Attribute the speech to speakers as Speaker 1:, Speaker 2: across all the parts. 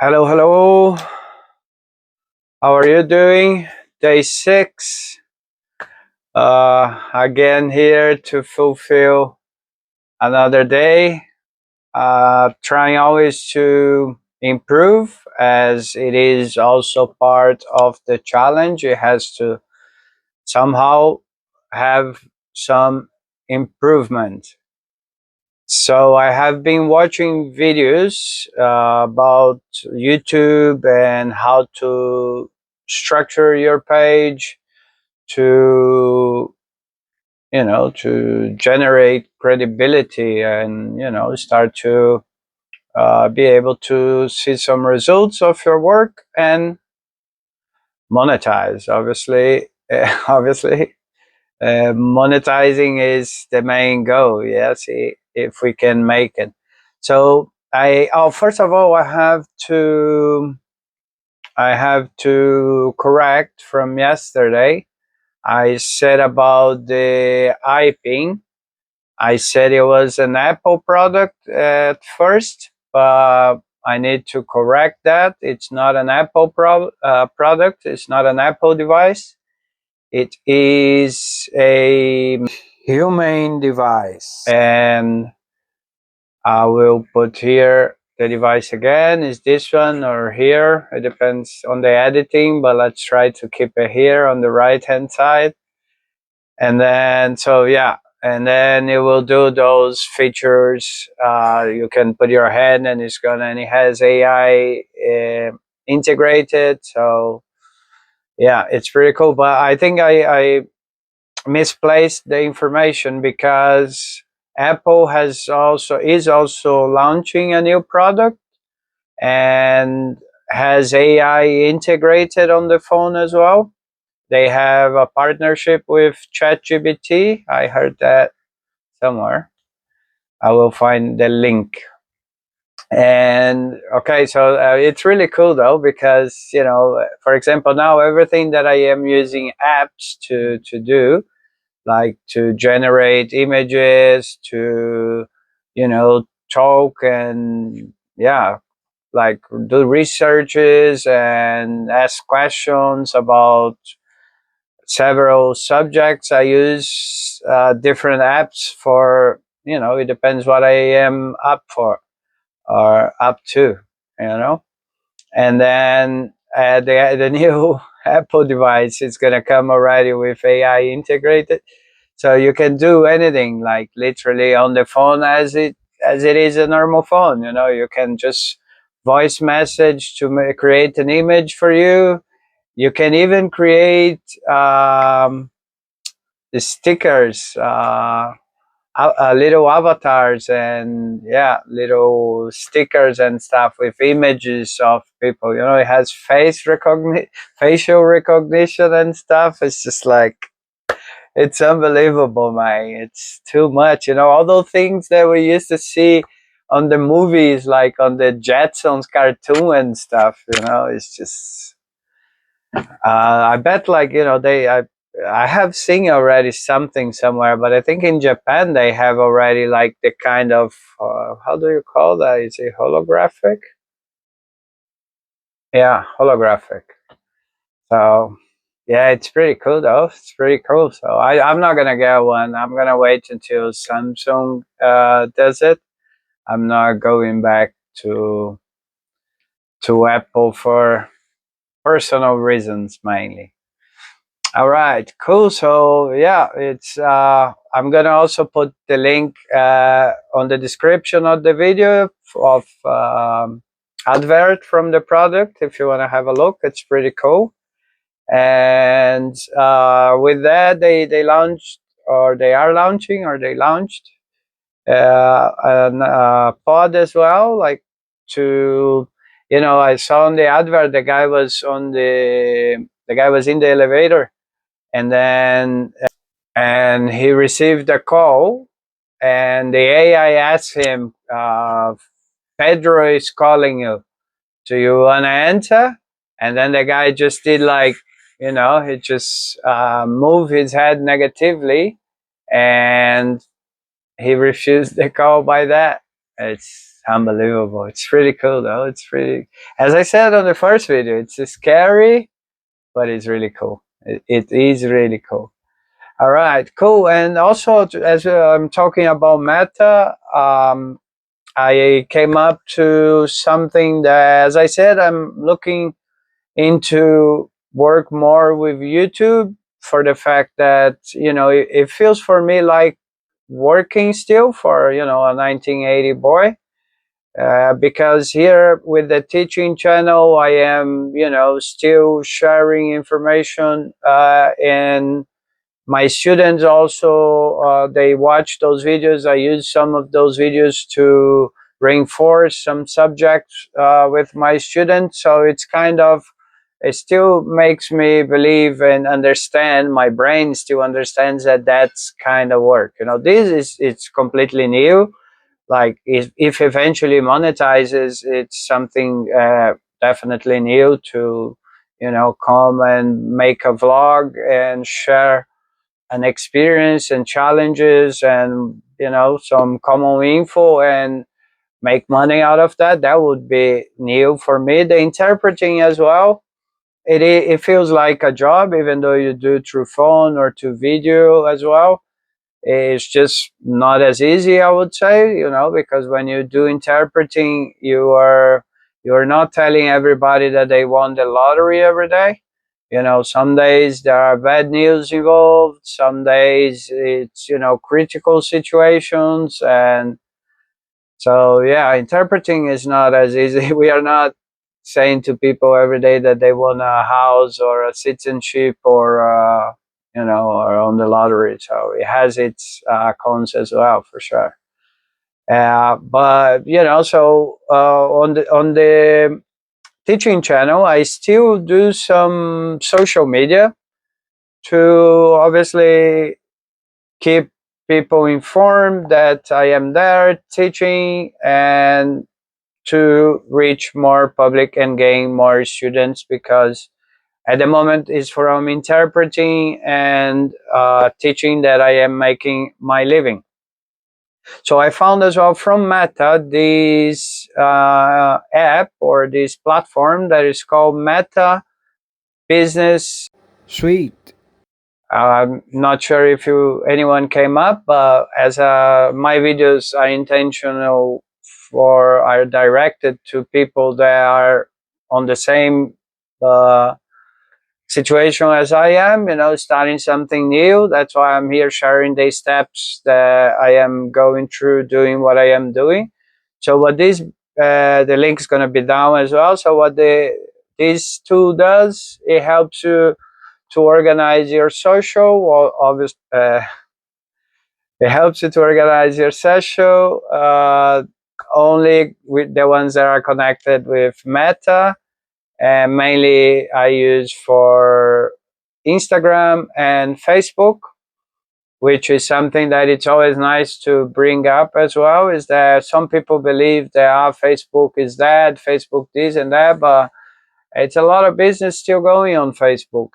Speaker 1: Hello, hello. How are you doing? Day 6. Again here to fulfill another day. Trying always to improve, as it is also part of the challenge. It has to somehow have some improvement. So I have been watching videos about YouTube and how to structure your page to to generate credibility and start to be able to see some results of your work and monetize. Obviously, obviously, monetizing is the main goal. Yes, if we can make it. So first of all, I have to correct from yesterday. I said about the iPing. I said it was an Apple product at first, but I need to correct that. It's not an Apple product. It's not an Apple device. It is a human device. And I will put here the device again. Is this one or here? It depends on the editing, but let's try to keep it here on the right hand side. And then, so yeah, and then it will do those features. You can put your hand and and it has AI integrated. So yeah, it's pretty cool. But I think I misplaced the information because Apple is also launching a new product and has AI integrated on the phone as well. They have a partnership with ChatGPT. I heard that somewhere. I will find the link. And okay, so it's really cool though, because for example, now everything that I am using apps to do, like to generate images, to talk and yeah, like do researches and ask questions about several subjects. I use different apps for, it depends what I am up for or up to, you know. And then the new Apple device is going to come already with AI integrated. So you can do anything, like literally on the phone as it is a normal phone. You can just voice message to create an image for you. You can even create the stickers, little avatars, and yeah, little stickers and stuff with images of people. It has facial recognition and stuff. It's just like, it's unbelievable, man. It's too much. All those things that we used to see on the movies, like on the Jetsons cartoon and stuff. It's just. I bet, like I have seen already something somewhere, but I think in Japan they have already like the kind of how do you call that? Is it holographic? Yeah, holographic. So yeah, it's pretty cool though. It's pretty cool. So I'm not gonna get one. I'm gonna wait until Samsung does it. I'm not going back to Apple for personal reasons mainly. All right, cool. So yeah, it's I'm gonna also put the link on the description of the video of advert from the product if you want to have a look. It's pretty cool. And with that, they launched, or they are launching, or they launched a pod as well, like to I saw on the advert the guy was in the elevator, and then and he received a call, and the AI asked him, Pedro is calling you, do you want to enter? And then the guy just did, like, he just moved his head negatively, and he refused the call by that. It's Unbelievable. It's pretty cool though. It's pretty, as I said on the first video, it's scary, but it's really cool. It is really cool. All right, cool. And also, as I'm talking about Meta, I came up to something that, as I said, I'm looking into work more with YouTube for the fact that, it feels for me like working still for, a 1980 boy. Because here with the teaching channel, I am, still sharing information, and my students also, they watch those videos. I use some of those videos to reinforce some subjects with my students. So it's kind of, it still makes me believe and understand, my brain still understands that that's kind of work. This is, it's completely new. Like if eventually monetizes, it's something definitely new to, come and make a vlog and share an experience and challenges and, some common info and make money out of that. That would be new for me. The interpreting as well, it feels like a job, even though you do through phone or to video as well. It's just not as easy, I would say, because when you do interpreting, you're not telling everybody that they won the lottery every day. Some days there are bad news involved, some days it's, critical situations. And so, yeah, interpreting is not as easy. We are not saying to people every day that they won a house or a citizenship or, or on the lottery. So it has its cons as well, for sure. But so on the teaching channel, I still do some social media to obviously keep people informed that I am there teaching and to reach more public and gain more students, because at the moment it's from interpreting and teaching that I am making my living. So I found as well from Meta this app or this platform that is called Meta Business.
Speaker 2: Sweet.
Speaker 1: I'm not sure if anyone came up, but as my videos are intentional for, are directed to people that are on the same uh, situation as I am, starting something new. That's why I'm here sharing the steps that I am going through doing what I am doing. So what this, the link is going to be down as well. So what this tool does, it helps you to organize your social, or it helps you to organize your social, only with the ones that are connected with Meta. And mainly I use for Instagram and Facebook, which is something that it's always nice to bring up as well, is that some people believe that Facebook is dead, Facebook this and that, but it's a lot of business still going on Facebook,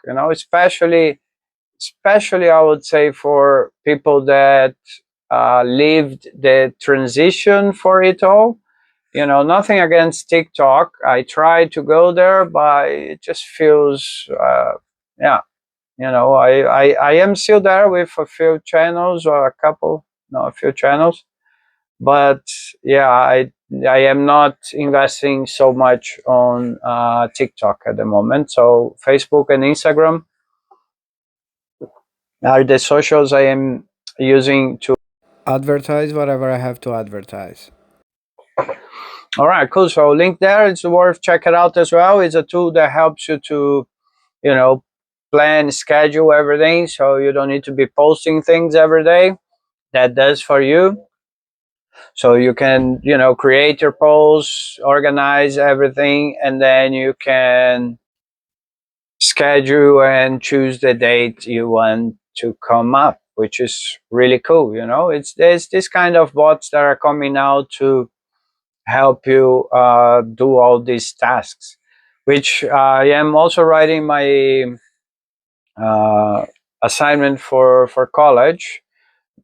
Speaker 1: especially I would say for people that lived the transition for it all. Nothing against TikTok. I try to go there, but it just feels, yeah. I am still there with a few channels, or a couple, no, a few channels. But yeah, I am not investing so much on TikTok at the moment. So Facebook and Instagram are the socials I am using to.
Speaker 2: Advertise whatever I have to advertise.
Speaker 1: All right, cool. So link there. It's worth checking out as well. It's a tool that helps you to, you know, plan, schedule everything, so you don't need to be posting things every day. That does for you. So you can, create your posts, organize everything, and then you can schedule and choose the date you want to come up, which is really cool. There's this kind of bots that are coming out to help you do all these tasks, which I am also writing my uh, assignment for college.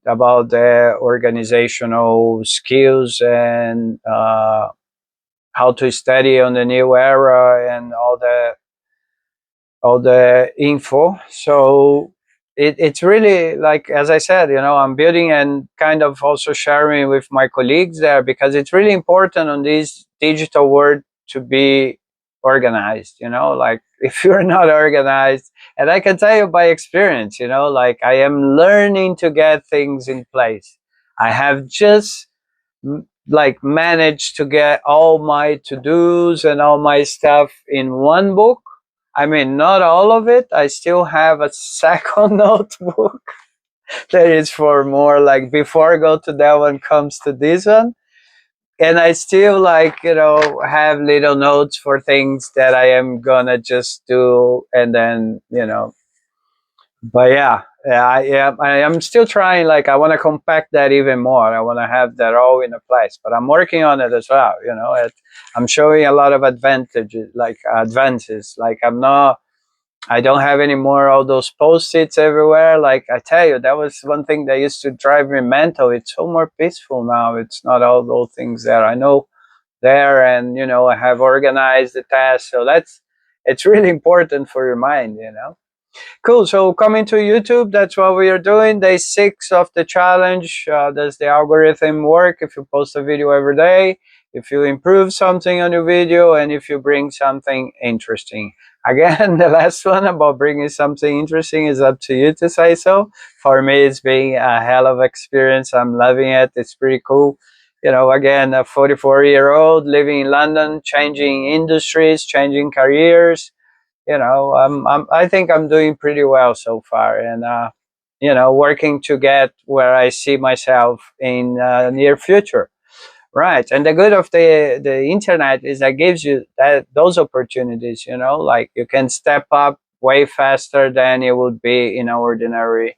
Speaker 1: about the organizational skills and how to study on the new era and all the info. So it's really like, as I said, I'm building and kind of also sharing with my colleagues there, because it's really important on this digital world to be organized. Like, if you're not organized, and I can tell you by experience, like, I am learning to get things in place. I have just like managed to get all my to-dos and all my stuff in one book. I mean, not all of it. I still have a second notebook that is for more like before I go to that one comes to this one. And I still, like, have little notes for things that I am gonna just do, and then, but yeah, I am still trying. Like, I want to compact that even more. I want to have that all in a place, but I'm working on it as well. I'm showing a lot of advantages, like advances. Like, I don't have any more all those post-its everywhere. Like, I tell you, that was one thing that used to drive me mental. It's so more peaceful now. It's not all those things there. I know there, and I have organized the task. So it's really important for your mind. Cool. So coming to YouTube, that's what we are doing. Day 6 of the challenge. Does the algorithm work if you post a video every day? If you improve something on your video, and if you bring something interesting. Again, the last one about bringing something interesting is up to you to say so. For me, it's been a hell of experience. I'm loving it. It's pretty cool. Again, a 44-year-old living in London, changing industries, changing careers. I think I'm doing pretty well so far, and working to get where I see myself in near future. Right, and the good of the internet is that gives you those opportunities. Like, you can step up way faster than it would be in an ordinary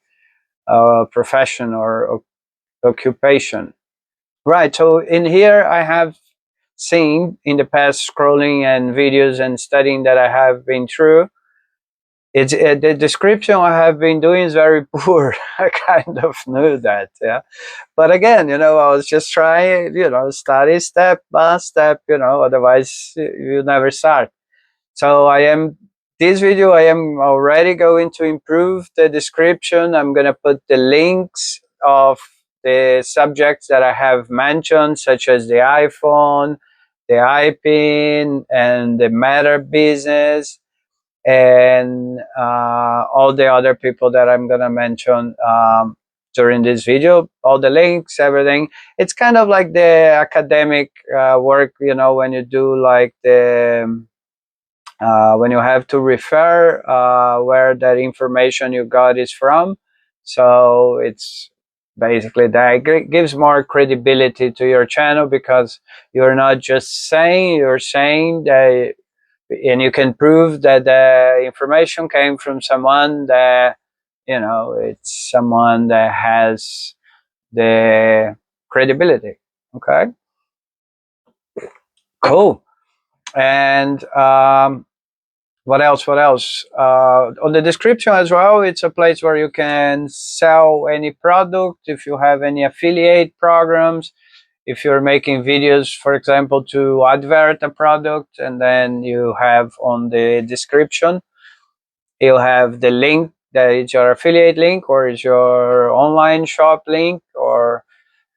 Speaker 1: profession or occupation. Right. So in here, I have seen in the past, scrolling and videos and studying that I have been through, it's the description I have been doing is very poor. I kind of knew that, yeah. But again, I was just trying, study step by step, otherwise you never start. So this video, I am already going to improve the description. I'm going to put the links of the subjects that I have mentioned, such as the iPhone, the iPin, and the Matter business, and all the other people that I'm gonna mention during this video, all the links, everything. It's kind of like the academic work, when you do like when you have to refer where that information you got is from. So it's basically that gives more credibility to your channel, because you're not just saying, you're saying that, and you can prove that the information came from someone that, it's someone that has the credibility. Okay, cool. And what else on the description as well, it's a place where you can sell any product, if you have any affiliate programs, if you're making videos, for example, to advert a product, and then you have on the description, you'll have the link that is your affiliate link, or is your online shop link, or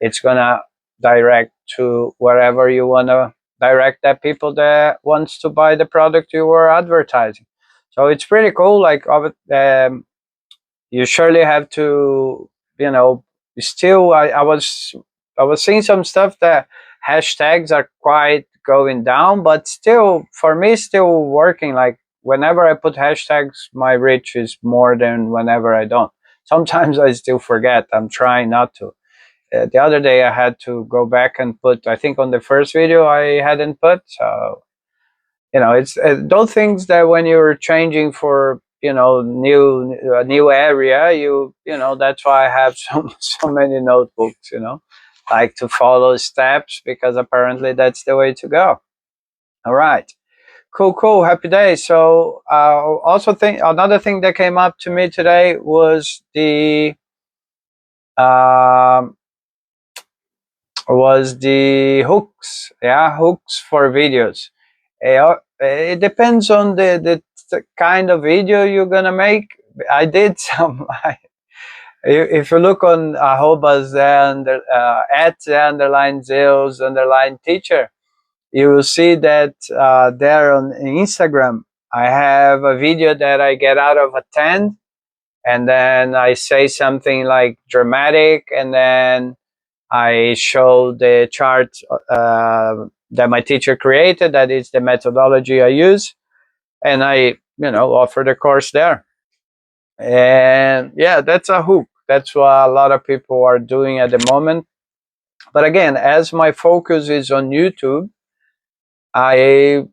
Speaker 1: it's gonna direct to wherever you wanna direct that people that wants to buy the product you were advertising. So it's pretty cool. Like, you surely have to, still, I was seeing some stuff that hashtags are quite going down, but still, for me, still working. Like, whenever I put hashtags, my reach is more than whenever I don't. Sometimes I still forget. I'm trying not to. The other day I had to go back and put, I think on the first video I hadn't put. So it's those things that when you're changing for new area, that's why I have so many notebooks, like to follow steps, because apparently that's the way to go. All right, cool, happy day. So also think another thing that came up to me today was um, was the hooks. Yeah, hooks for videos. It depends on the kind of video you're gonna make. I did some. If you look on arrobas at the underline zeus underline teacher, you will see that there on Instagram, I have a video that I get out of a 10, and then I say something like dramatic, and then I show the chart that my teacher created. That is the methodology I use, and I, offer the course there. And yeah, that's a hook. That's what a lot of people are doing at the moment. But again, as my focus is on YouTube, I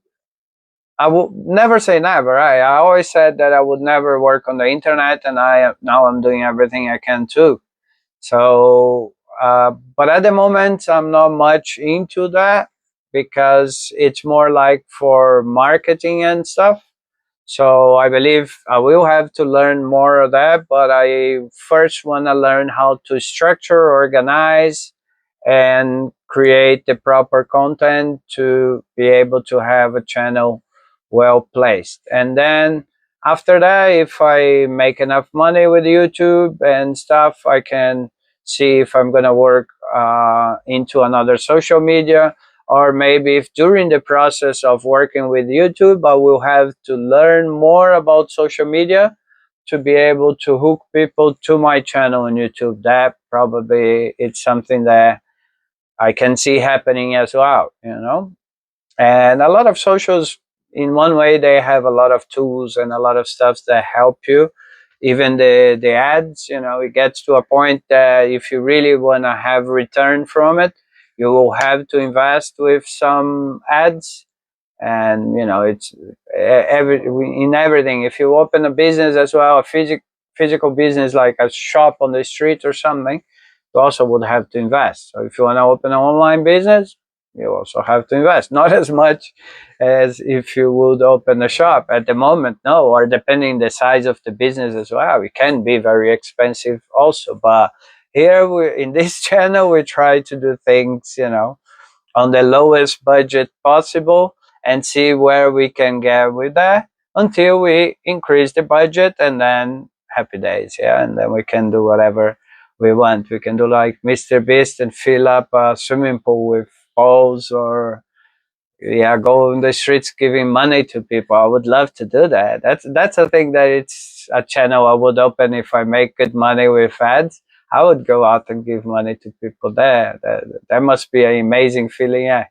Speaker 1: I will never say never. I always said that I would never work on the internet, and now I'm doing everything I can too. So, but at the moment, I'm not much into that because it's more like for marketing and stuff. So I believe I will have to learn more of that, but I first want to learn how to structure, organize, and create the proper content to be able to have a channel well placed. And then after that, if I make enough money with YouTube and stuff, I can see if I'm going to work into another social media, or maybe if during the process of working with YouTube, I will have to learn more about social media to be able to hook people to my channel on YouTube. That probably it's something that I can see happening as well. And a lot of socials, in one way, they have a lot of tools and a lot of stuff that help you. Even the ads, it gets to a point that if you really want to have return from it, you will have to invest with some ads. And it's in everything. If you open a business as well, a physical business like a shop on the street or something, you also would have to invest. So if you want to open an online business, you also have to invest. Not as much as if you would open a shop at the moment, no, or depending the size of the business as well. It can be very expensive also. But here in this channel, we try to do things, on the lowest budget possible and see where we can get with that until we increase the budget, and then happy days. Yeah, and then we can do whatever we want. We can do like Mr. Beast and fill up a swimming pool with balls, or yeah, go on the streets giving money to people. I would love to do that. That's a thing that it's a channel I would open if I make good money with ads. I would go out and give money to people there. That must be an amazing feeling. Yeah.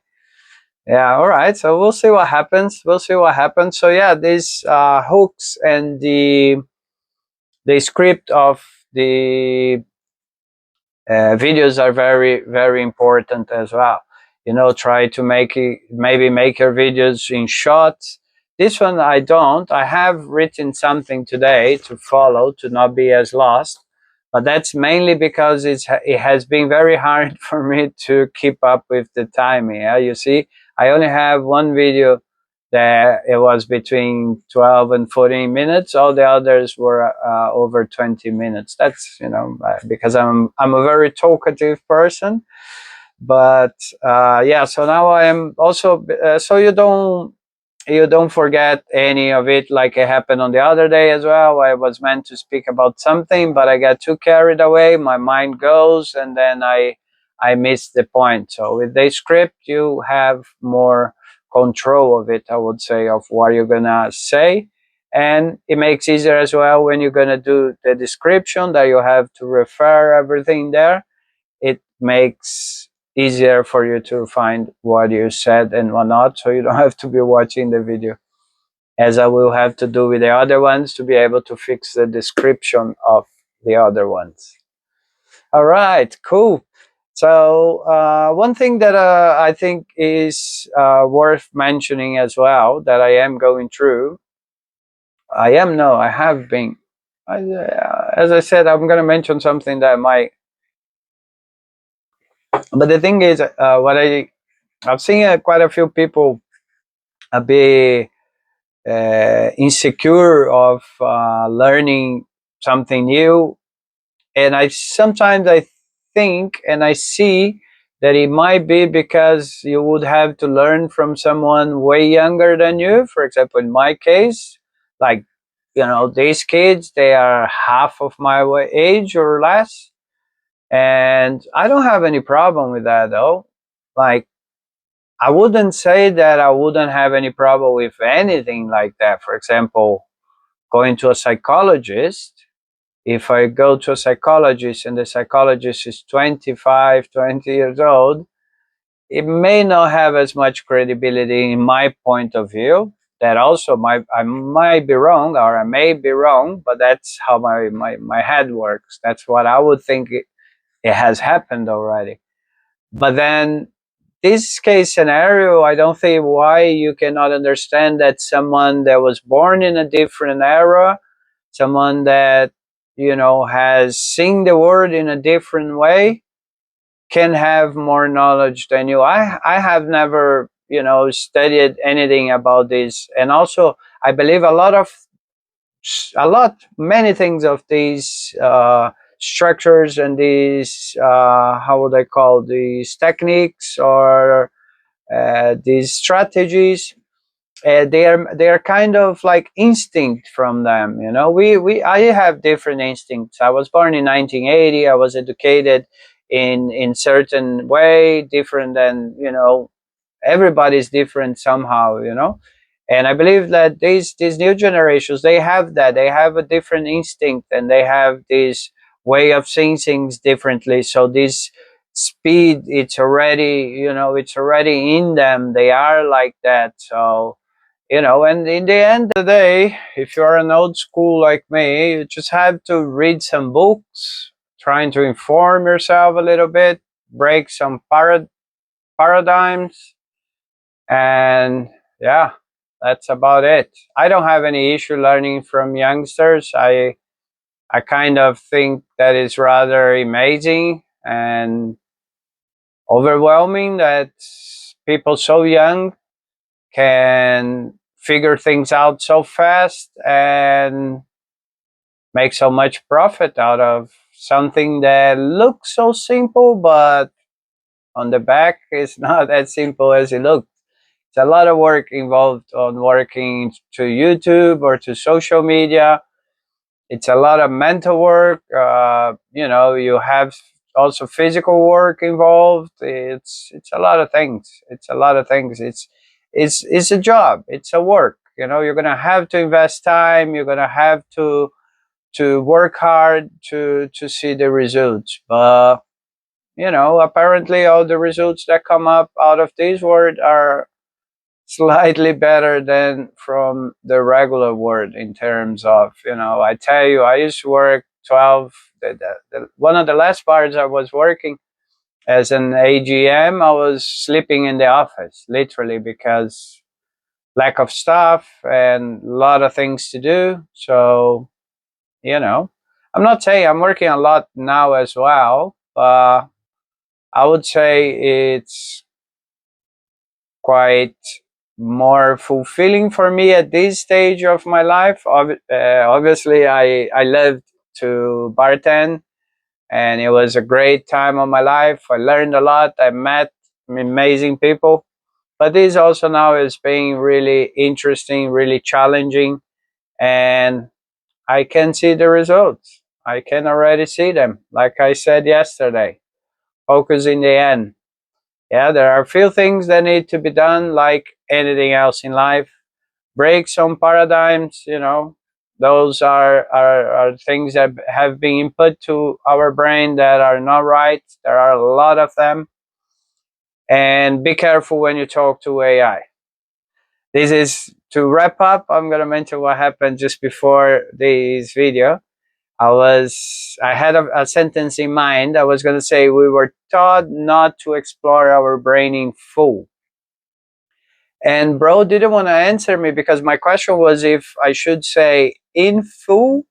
Speaker 1: Yeah. All right. So we'll see what happens. We'll see what happens. So yeah, these hooks and the script of the videos are very, very important as well. Try to maybe make your videos in shots. This one I don't. I have written something today to follow to not be as lost, but that's mainly because it has been very hard for me to keep up with the timing. Yeah, you see, I only have one video that it was between 12 and 14 minutes. All the others were over 20 minutes. That's because I'm a very talkative person. But yeah, so now I am also so you don't forget any of it, like it happened on the other day as well. I was meant to speak about something, but I got too carried away. My mind goes, and then I missed the point. So with the script, you have more control of it, I would say, of what you're gonna say. And it makes easier as well when you're gonna do the description, that you have to refer everything there. It makes easier for you to find what you said and what not, so you don't have to be watching the video, as I will have to do with the other ones to be able to fix the description of the other ones. All right, cool. So one thing that I think is worth mentioning as well, that I am going through, I have been, as I said, I'm going to mention something that might, but the thing is, I've seen quite a few people a bit insecure of learning something new, And I sometimes I think and I see that it might be because you would have to learn from someone way younger than you. For example, in my case, like, these kids, they are half of my age or less, and I don't have any problem with that though. Like, I wouldn't say that I wouldn't have any problem with anything like that. For example, going to a psychologist. If I go to a psychologist and the psychologist is 25, 20 years old, it may not have as much credibility in my point of view. That also I might be wrong, or I may be wrong, but that's how my head works. That's what I would think it has happened already. But then this case scenario, I don't think why you cannot understand that someone that was born in a different era, someone that has seen the world in a different way, can have more knowledge than you. I have never studied anything about this, and also I believe many things of these structures and these how would I call these techniques, or these strategies, they are kind of like instinct from them. We I have different instincts. I was born in 1980. I was educated in certain way, different than everybody's different somehow. And I believe that these new generations, they have a different instinct, and they have this way of seeing things differently. So this speed, it's already in them. They are like that. So and in the end of the day, if you're an old school like me, you just have to read some books, trying to inform yourself a little bit, break some paradigms, and yeah, that's about it. I don't have any issue learning from youngsters. I kind of think that is rather amazing and overwhelming that people so young can figure things out so fast and make so much profit out of something that looks so simple, but on the back is not as simple as it looks. It's a lot of work involved on working to YouTube or to social media. It's a lot of mental work. You have also physical work involved. It's a lot of things. It's a lot of things. It's a job. It's a work. You're gonna have to invest time. You're gonna have to work hard to see the results. But apparently all the results that come up out of this world are slightly better than from the regular world, in terms of, I tell you, I used to work 12. One of the last parts I was working as an AGM, I was sleeping in the office literally, because lack of staff and a lot of things to do. So you know I'm not saying I'm working a lot now as well, but I would say it's quite more fulfilling for me at this stage of my life. Obviously, I loved to bartend, and it was a great time of my life. I learned a lot. I met amazing people. But this also now is being really interesting, really challenging, and I can see the results. I can already see them. Like I said yesterday, focus in the end. Yeah, there are a few things that need to be done, like anything else in life. Break some paradigms. Those are things that have been input to our brain that are not right. There are a lot of them. And be careful when you talk to AI. This is to wrap up. I'm gonna mention what happened just before this video. I had a sentence in mind. I was gonna say we were taught not to explore our brain in full. And bro didn't want to answer me, because my question was if I should say in full,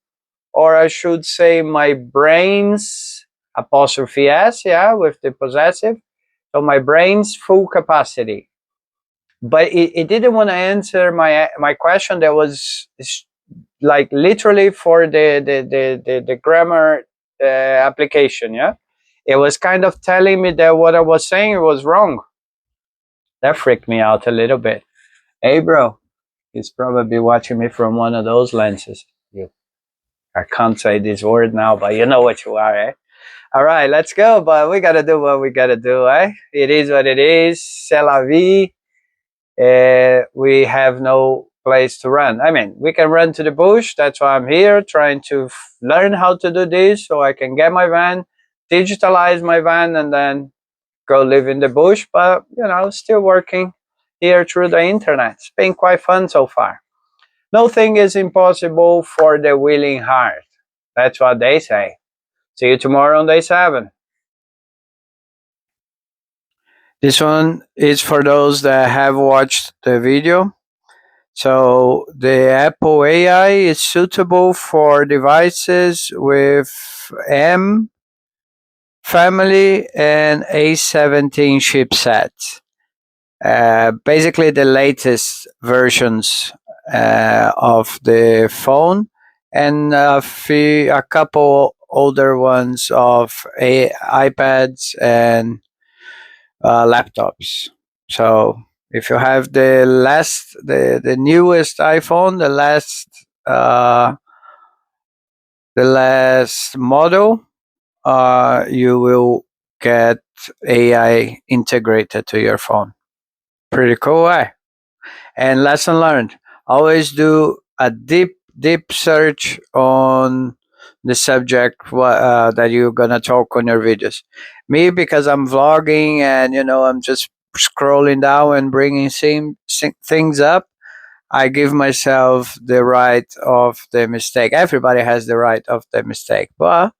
Speaker 1: or I should say my brain's apostrophe s, yeah, with the possessive. So my brain's full capacity. But it didn't want to answer my question that was like literally for the grammar application. Yeah, it was kind of telling me that what I was saying was wrong. That freaked me out a little bit. Hey, bro, he's probably watching me from one of those lenses. You, I can't say this word now, but you know what you are, eh? All right, let's go. But we gotta do what we gotta do, eh? It is what it is. C'est la vie. We have no place to run. I mean, we can run to the bush. That's why I'm here, trying to learn how to do this so I can get my van, digitalize my van, and then go live in the bush. But, still working here through the internet. It's been quite fun so far. Nothing is impossible for the willing heart. That's what they say. See you tomorrow on day 7. This one is for those that have watched the video. So the Apple AI is suitable for devices with M family and A17 chipsets. Basically, the latest versions of the phone, and a couple older ones of iPads and laptops. So if you have the newest iPhone, uh, the last model, you will get AI integrated to your phone. Pretty cool, eh? And lesson learned: always do a deep search on the subject that you're gonna talk on your videos. Me, because I'm vlogging and I'm just scrolling down and bringing things up. I give myself the right of the mistake. Everybody has the right of the mistake, but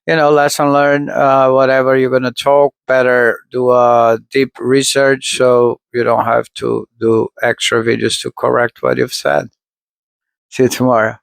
Speaker 1: lesson learned. Whatever you're gonna talk, better do a deep research so you don't have to do extra videos to correct what you've said. See you tomorrow.